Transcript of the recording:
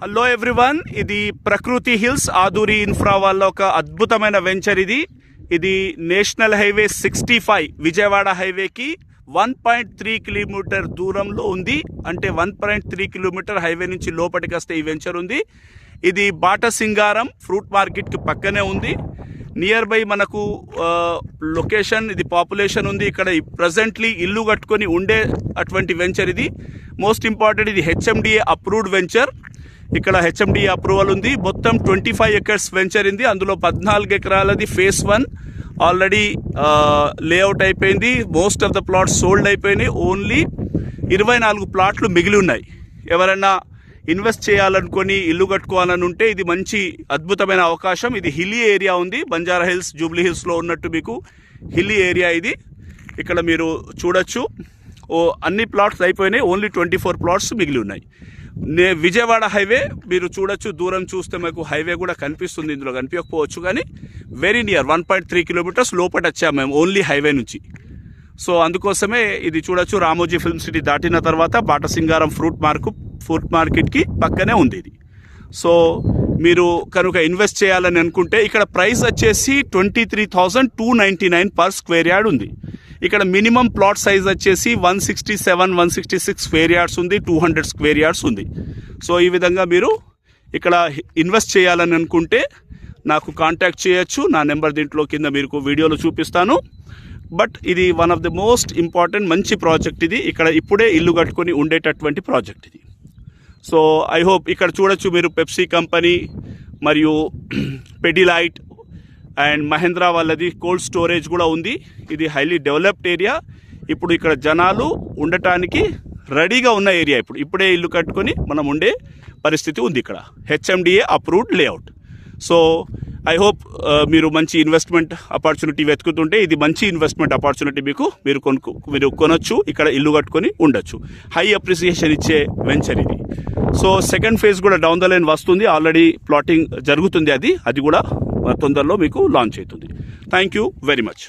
Hello everyone, ఇది ప్రకృతి hills Aduri infra వాళ్ళ ఒక అద్భుతమైన వెంచర్. ఇది నేషనల్ హైవే 65 విజయవాడ హైవేకి 1.3 కిలోమీటర్ దూరంలో ఉంది. అంటే 1.3 కిలోమీటర్ హైవే నుంచి లోపలికి వస్తే ఈ వెంచర్ ఉంది. ఇది బాటసింగారం ఫ్రూట్ మార్కెట్కి పక్కనే ఉంది. నియర్ బై మనకు లొకేషన్, ఇది పాపులేషన్ ఉంది. ఇక్కడ ప్రజెంట్లీ ఇల్లు కట్టుకొని ఉండే అటువంటి వెంచర్ ఇది. మోస్ట్ ఇంపార్టెంట్, ఇది హెచ్ఎండిఏ అప్రూవ్డ్ వెంచర్. ఇక్కడ హెచ్ఎండిఏ అప్రూవల్ ఉంది. మొత్తం 25 ఎకర్స్ వెంచర్ ఉంది. అందులో 14 ఎకరాలది ఫేస్ 1 ఆల్రెడీ లేఅవుట్ అయిపోయింది. Most of the plots sold అయిపోయినాయి. ఓన్లీ 24 ప్లాట్లు మిగిలి ఉన్నాయి. ఎవరైనా ఇన్వెస్ట్ చేయాలనుకొని ఇల్లు కట్టుకోవాలని ఉంటే ఇది మంచి అద్భుతమైన అవకాశం. ఇది హిల్లీ ఏరియా ఉంది. బంజారా హిల్స్, జూబ్లీ హిల్స్లో ఉన్నట్టు మీకు హిల్లీ ఏరియా ఇది. ఇక్కడ మీరు చూడొచ్చు, అన్ని ప్లాట్స్ అయిపోయినాయి. ఓన్లీ 24 ప్లాట్స్ మిగిలి ఉన్నాయి. విజయవాడ హైవే మీరు చూడొచ్చు. దూరం చూస్తే మీకు హైవే కూడా కనిపిస్తుంది. ఇందులో కనిపించకపోవచ్చు, కానీ వెరీ నియర్ 1.3 కిలోమీటర్స్ లోపల వచ్చాము మేము ఓన్లీ హైవే నుంచి. సో అందుకోసమే ఇది చూడొచ్చు. రామోజీ ఫిల్మ్ సిటీ దాటిన తర్వాత బాటసింగారం ఫ్రూట్ మార్కెట్కి పక్కనే ఉంది ఇది. సో మీరు కనుక ఇన్వెస్ట్ చేయాలని అనుకుంటే ఇక్కడ ప్రైస్ వచ్చేసి 23,299 పర్ స్క్వేర్ యార్డ్ ఉంది. ఇక్కడ మినిమం ప్లాట్ సైజ్ వచ్చేసి 167-166 స్క్వేర్ యార్డ్స్ ఉంది. 200 స్క్వేర్ యార్డ్స్ ఉంది. సో ఈ విధంగా మీరు ఇక్కడ ఇన్వెస్ట్ చేయాలని అనుకుంటే నాకు కాంటాక్ట్ చేయొచ్చు. నా నెంబర్ దీంట్లో కింద మీకు వీడియోలో చూపిస్తాను. బట్ ఇది one of the most important మంచి ప్రాజెక్ట్ ఇది. ఇక్కడ ఇప్పుడే ఇల్లు కట్టుకొని ఉండేటటువంటి ప్రాజెక్ట్ ఇది. సో ఐ హోప్ ఇక్కడ చూడొచ్చు మీరు పెప్సీ కంపెనీ మరియు పెడిలైట్ అండ్ మహేంద్ర వాళ్ళది కోల్డ్ స్టోరేజ్ కూడా ఉంది. ఇది హైలీ డెవలప్డ్ ఏరియా. ఇప్పుడు ఇక్కడ జనాలు ఉండటానికి రెడీగా ఉన్న ఏరియా. ఇప్పుడే ఇల్లు కట్టుకొని మనం ఉండే పరిస్థితి ఉంది. ఇక్కడ HMDA approved layout. So I hope మీరు మంచి ఇన్వెస్ట్మెంట్ ఆపర్చునిటీ వెతుకుతుంటే ఇది మంచి ఇన్వెస్ట్మెంట్ ఆపర్చునిటీ. మీరు కొనొచ్చు, ఇక్కడ ఇల్లు కట్టుకొని ఉండొచ్చు. హై అప్రిసియేషన్ ఇచ్చే వెంచర్ ఇది. సో సెకండ్ ఫేజ్ కూడా డౌన్ ద లైన్ వస్తుంది. ఆల్రెడీ ప్లాటింగ్ జరుగుతుంది. అది కూడా తొందరలో మీకు లాంచ్ అవుతుంది. Thank you very much.